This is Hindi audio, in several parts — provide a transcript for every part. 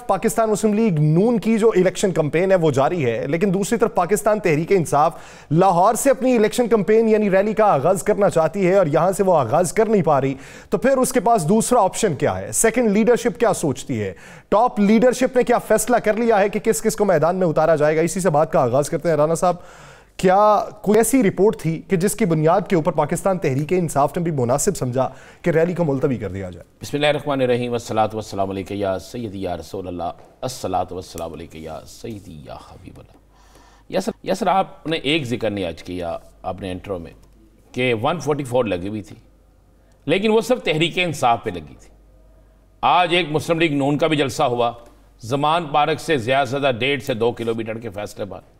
तरफ पाकिस्तान मुस्लिम लीग नून की जो इलेक्शन कैंपेन है वो जारी है, लेकिन दूसरी तरफ पाकिस्तान तहरीक इंसाफ लाहौर से अपनी इलेक्शन कैंपेन यानी रैली का आगाज करना चाहती है और यहां से वो आगाज कर नहीं पा रही। तो फिर उसके पास दूसरा ऑप्शन क्या है? सेकंड लीडरशिप क्या सोचती है? टॉप लीडरशिप ने क्या फैसला कर लिया है कि किस किस को मैदान में उतारा जाएगा? इसी से बात का आगाज करते हैं। राना साहब, क्या कोई ऐसी रिपोर्ट थी कि जिसकी बुनियाद के ऊपर पाकिस्तान तहरीक इंसाफ ने भी मुनासिब समझा कि रैली को मुलतवी कर दिया जाए? बिस्मिल्लाहिर्रहमानिर्रहीम, वस्सलातु वस्सलामु अलैका या सय्यदी या रसूल अल्लाह, अस्सलातु वस्सलामु अलैका या सय्यदी या हबीबल्लाह। यस, आपने एक जिक्र नहीं आज किया आपने इंट्रो में कि 144 लगी हुई थी, लेकिन वो सब तहरीक इंसाफ पे लगी थी। आज एक मुस्लिम लीग नून का भी जलसा हुआ जमान पार्क से ज़्यादा 1.5 से 2 किलोमीटर के फासले पर।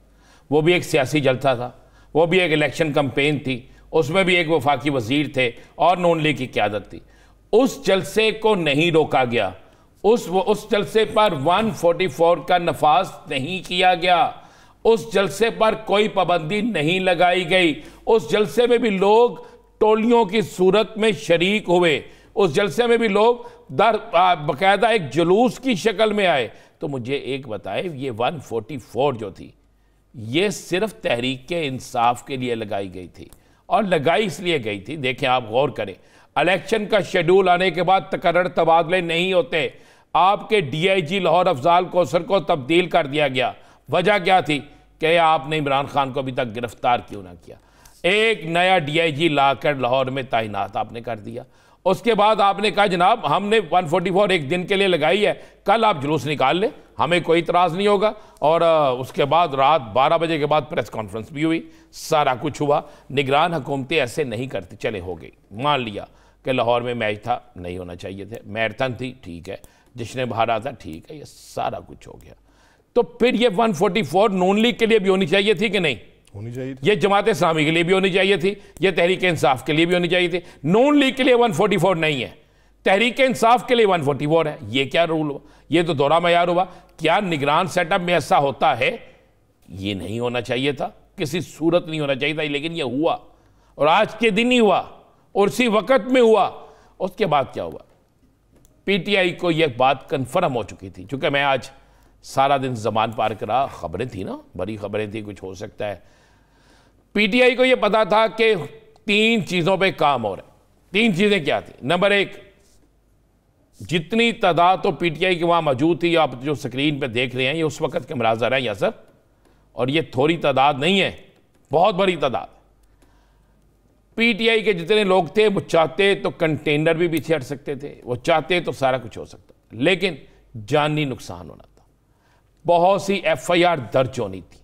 वो भी एक सियासी जलसा था, वो भी एक इलेक्शन कैंपेन थी, उसमें भी एक वफाकी वजीर थे और नून लीग की क़यादत थी। उस जलसे को नहीं रोका गया, उस जलसे पर 144 का नफाज नहीं किया गया, उस जलसे पर कोई पाबंदी नहीं लगाई गई। उस जलसे में भी लोग टोलियों की सूरत में शरीक हुए, उस जलसे में भी लोग बाकायदा एक जुलूस की शक्ल में आए। तो मुझे एक बताए, ये 144 जो थी ये सिर्फ तहरीक के इंसाफ के लिए लगाई गई थी, और लगाई इसलिए गई थी, देखें आप गौर करें, इलेक्शन का शेड्यूल आने के बाद तकर्रर तबादले नहीं होते। आपके DIG लाहौर अफजाल कौसर को तब्दील कर दिया गया। वजह क्या थी कि आपने इमरान खान को अभी तक गिरफ्तार क्यों ना किया? एक नया DIG लाकर लाहौर में तैनात आपने कर दिया। उसके बाद आपने कहा जनाब हमने 144 एक दिन के लिए लगाई है, कल आप जुलूस निकाल लें, हमें कोई इतराज़ नहीं होगा। और उसके बाद रात 12 बजे के बाद प्रेस कॉन्फ्रेंस भी हुई, सारा कुछ हुआ। निगरान हुकूमतें ऐसे नहीं करती, चले हो गई। मान लिया कि लाहौर में मैच था, नहीं होना चाहिए थे, मैराथन थी, ठीक है, जश्न बहारा था, ठीक है, ये सारा कुछ हो गया। तो फिर ये 144 नून लीग के लिए भी होनी चाहिए थी कि नहीं होनी चाहिए थी? ये जमात इस्लामी के लिए भी होनी चाहिए थी, ये तहरीक इंसाफ के लिए भी होनी चाहिए थी। नून लीग के लिए 144 नहीं है, तहरीक इंसाफ के लिए 144 है। ये क्या रूल हुआ? ये तो दोहरा मयार हुआ। क्या निगरान सेटअप में ऐसा होता है? ये नहीं होना चाहिए था, किसी सूरत नहीं होना चाहिए था, लेकिन ये हुआ और आज के दिन ही हुआ और उसी वक्त में हुआ। उसके बाद क्या हुआ? PTI को यह बात कन्फर्म हो चुकी थी, चूंकि मैं आज सारा दिन जमान पार करा, खबरें थी ना, बड़ी खबरें थी, कुछ हो सकता है। PTI को यह पता था कि 3 चीज़ों पे काम हो रहा है। 3 चीज़ें क्या थी? नंबर 1, जितनी तादाद तो PTI की वहाँ मौजूद थी, आप जो स्क्रीन पे देख रहे हैं, ये उस वक्त के मनाज़र है यासर, और ये थोड़ी तादाद नहीं है, बहुत बड़ी तादाद। PTI के जितने लोग थे वो चाहते तो कंटेनर भी पीछे हट सकते थे, वो चाहते तो सारा कुछ हो सकता, लेकिन जानी नुकसान होना था। बहुत सी FIR दर्ज होनी थी,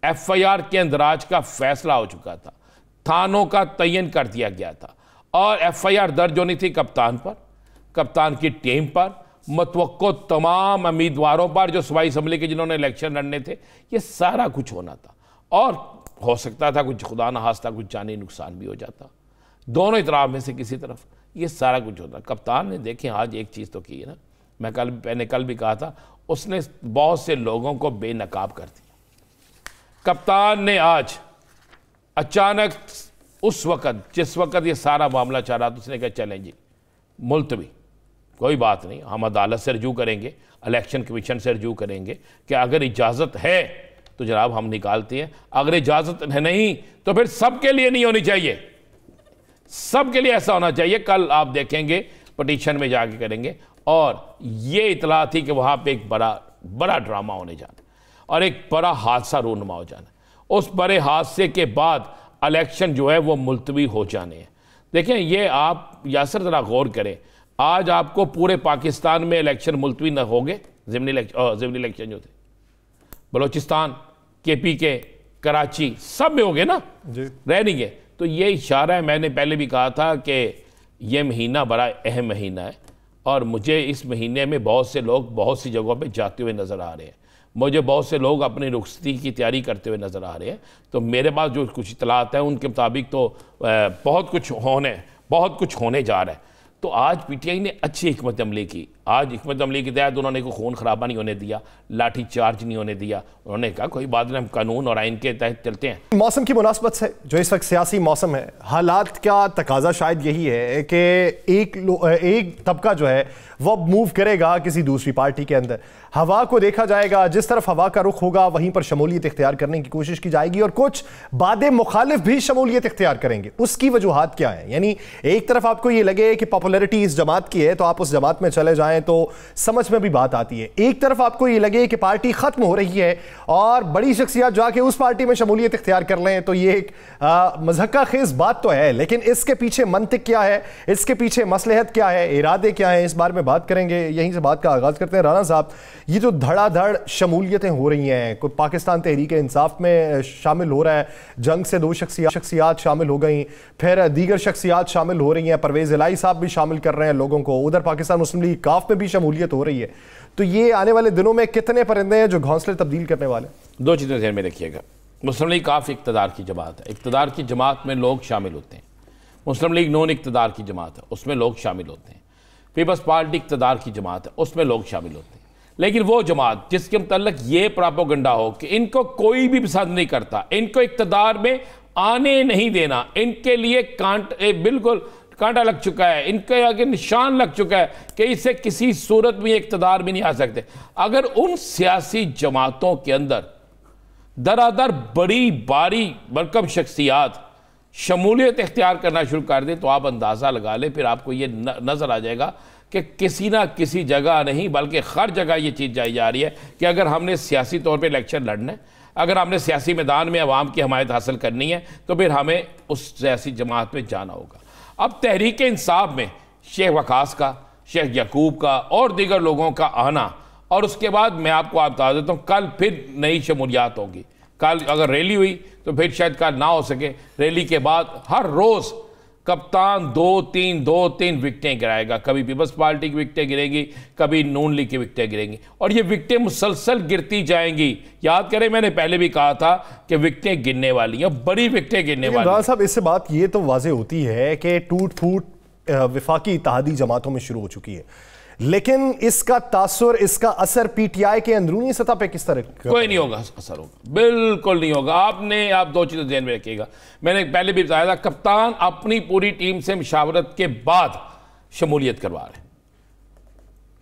FIR के अंदराज का फैसला हो चुका था, थानों का तयन कर दिया गया था, और FIR दर्ज होनी थी कप्तान पर, कप्तान की टीम पर, मतवक्को तमाम उम्मीदवारों पर जो सूबाई असम्बली के जिन्होंने इलेक्शन लड़ने थे। ये सारा कुछ होना था, और हो सकता था कुछ खुदा न खास्ता कुछ जानी नुकसान भी हो जाता, दोनों इतराफ में से किसी तरफ। ये सारा कुछ होता। कप्तान ने देखें आज एक चीज़ तो की है ना, मैंने कल भी कहा था, उसने बहुत से लोगों को बेनकाब कर दिया। कप्तान ने आज अचानक उस वक़्त जिस वक़्त ये सारा मामला चल रहा था, उसने कहा चलें जी मुलतवी, कोई बात नहीं, हम अदालत से रजू करेंगे, इलेक्शन कमीशन से रजू करेंगे कि अगर इजाज़त है तो जनाब हम निकालते हैं, अगर इजाज़त नहीं तो फिर सबके लिए नहीं होनी चाहिए, सबके लिए ऐसा होना चाहिए। कल आप देखेंगे पटिशन में जाके करेंगे। और ये इतला थी कि वहाँ पे एक बड़ा ड्रामा होने जाना और एक बड़ा हादसा रूनुमा हो जाना। उस बड़े हादसे के बाद इलेक्शन जो है वो मुलतवी हो जाने हैं। देखें, ये आप यासर ज़रा गौर करें, आज आपको पूरे पाकिस्तान में इलेक्शन मुलतवी न हो गए, ज़िमनी इलेक्शन जो थे बलोचिस्तान, KPK, कराची, सब में हो गए ना, रह नहीं गए। तो ये इशारा है, मैंने पहले भी कहा था कि ये महीना बड़ा अहम महीना है, और मुझे इस महीने में बहुत से लोग बहुत सी जगहों पे जाते हुए नज़र आ रहे हैं, मुझे बहुत से लोग अपनी रुखसती की तैयारी करते हुए नज़र आ रहे हैं। तो मेरे पास जो कुछ इतलात हैं उनके मुताबिक तो बहुत कुछ होने जा रहा है। तो आज PTI ने अच्छी हिकमत अमली की, आज हिकमत अमली के तहत उन्होंने कोई खून खराबा नहीं होने दिया, लाठी चार्ज नहीं होने दिया। उन्होंने कहा कोई बात नहीं, हम कानून और आइन के तहत चलते हैं। मौसम की मुनासबत से जो इस वक्त सियासी मौसम है, हालात का तकाजा शायद यही है कि एक तबका जो है वो मूव करेगा किसी दूसरी पार्टी के अंदर। हवा को देखा जाएगा, जिस तरफ हवा का रुख होगा वहीं पर शमूलियत इख्तियार करने की कोशिश की जाएगी, और कुछ बादे मुखालिफ भी शमूलियत इख्तियार करेंगे। उसकी वजूहात क्या है? यानी एक तरफ आपको ये लगे कि पॉपुलैरिटी इस जमात की है तो आप उस जमात में चले जाएं तो समझ में भी बात आती है, एक तरफ आपको ये लगे कि पार्टी खत्म हो रही है और बड़ी शख्सियत जाके उस पार्टी में शमूलियत इख्तियार कर लें तो ये एक मज़हका खेज बात तो है, लेकिन इसके पीछे मंतिक क्या है, इसके पीछे मसलहत क्या है, इरादे क्या है, इस बारे में बात करेंगे। यहीं से बात का आगाज करते हैं। राना साहब, ये जो धड़ाधड़ शमूलियतें हो रही हैं, कोई पाकिस्तान तहरीक इंसाफ में शामिल हो रहा है, जंग से 2 शख्सियात शामिल हो गई, फिर दीगर शख्सियात शामिल हो रही हैं, परवेज़ इलाही साहब भी शामिल कर रहे हैं लोगों को, उधर पाकिस्तान मुस्लिम लीग काफ में भी शमूलियत हो रही है, तो ये आने वाले दिनों में कितने परिंदे हैं जो घोंसले तब्दील करने वाले? 2 चीज़ें ध्यान में रखिएगा। मुस्लिम लीग काफ इक़्तिदार की जमात है, इक़्तिदार की जमात में लोग शामिल होते हैं। मुस्लिम लीग नॉन इक़्तिदार की जमात है, उसमें लोग शामिल होते हैं। पीपल्स पार्टी इक़्तिदार की जमात है, उसमें लोग शामिल होते हैं। लेकिन वो जमात जिसके मुतल्लिक ये प्रोपेगेंडा हो कि इनको कोई भी पसंद नहीं करता, इनको इक़्तिदार में आने नहीं देना, इनके लिए बिल्कुल कांटा लग चुका है, इनके आगे निशान लग चुका है कि इससे किसी सूरत में इक़्तिदार भी नहीं आ सकते। अगर उन सियासी जमातों के अंदर दरादर बड़ी बारी बरकम शख्सियात शमूलियत इख्तियार करना शुरू कर दे तो आप अंदाज़ा लगा लें, फिर आपको ये नज़र आ जाएगा कि किसी ना किसी जगह नहीं बल्कि हर जगह ये चीज़ जाई जा रही है कि अगर हमने सियासी तौर पे इलेक्शन लड़ना है, अगर हमने सियासी मैदान में अवाम की हमायत हासिल करनी है तो फिर हमें उस सियासी जमात में जाना होगा। अब तहरीक इंसाफ में शेख वकास का, शेख यकूब का और दीगर लोगों का आना, और उसके बाद मैं आपको बता देता हूँ कल फिर नई शमूलियात होगी। कल अगर रैली हुई तो फिर शायद कल ना हो सके। रैली के बाद हर रोज़ कप्तान 2-3 विकटें गिराएगा, कभी पीपल्स पार्टी की विकटें गिरेंगी, कभी नून लीग की विकटें गिरेंगी, और ये विकटें मुसलसल गिरती जाएंगी। याद करें मैंने पहले भी कहा था कि विकटें गिरने वाली हैं, बड़ी विकटें गिरने वाली हैं। साहब, इससे बात ये तो वाज़ेह होती है कि टूट फूट विफाकी इत्तेहादी जमातों में शुरू हो चुकी है, लेकिन इसका तासुर, इसका असर पीटीआई के अंदरूनी सतह पे किस तरह? कोई नहीं होगा असर, होगा बिल्कुल नहीं होगा। आप 2 चीज़ें ध्यान में रखिएगा। मैंने पहले भी बताया था, कप्तान अपनी पूरी टीम से मशावरत के बाद शमूलियत करवा रहे हैं।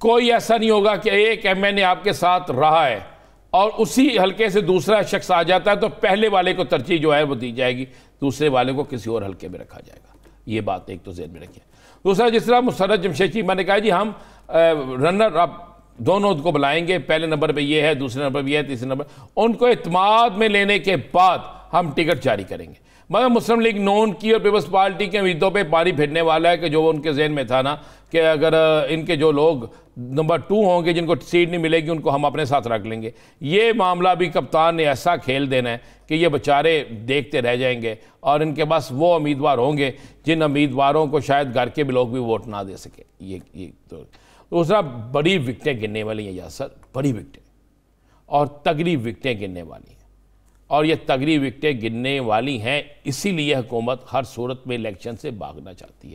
कोई ऐसा नहीं होगा कि एक एमएनए आपके साथ रहा है और उसी हल्के से दूसरा शख्स आ जाता है तो पहले वाले को तरजीह जो है वो दी जाएगी, दूसरे वाले को किसी और हल्के में रखा जाएगा। ये बात एक तो ज़हन में रखिए। दूसरा, जिस तरह मुसर्रत जमशेद चीमा ने कहा जी हम रनर अप दोनों को बुलाएंगे, पहले नंबर पे ये है, दूसरे नंबर पे ये है, तीसरे नंबर, उनको इत्मीनान में लेने के बाद हम टिकट जारी करेंगे। मगर मुस्लिम लीग नॉन की और पीपल्स पार्टी के उम्मीदों पे पानी फिरने वाला है कि जो उनके जहन में था ना कि अगर इनके जो लोग नंबर 2 होंगे जिनको सीट नहीं मिलेगी उनको हम अपने साथ रख लेंगे। ये मामला भी कप्तान ने ऐसा खेल देना है कि ये बेचारे देखते रह जाएंगे और इनके पास वो उम्मीदवार होंगे जिन उम्मीदवारों को शायद घर के भी लोग भी वोट ना दे सके। ये तो दूसरा, बड़ी विकटें गिनने वाली हैं यासर, बड़ी विकटें और तगड़ी विकटें गिनने वाली हैं, और ये तगड़ी विकटें गिनने वाली हैं इसीलिए हुकूमत हर सूरत में इलेक्शन से भागना चाहती है।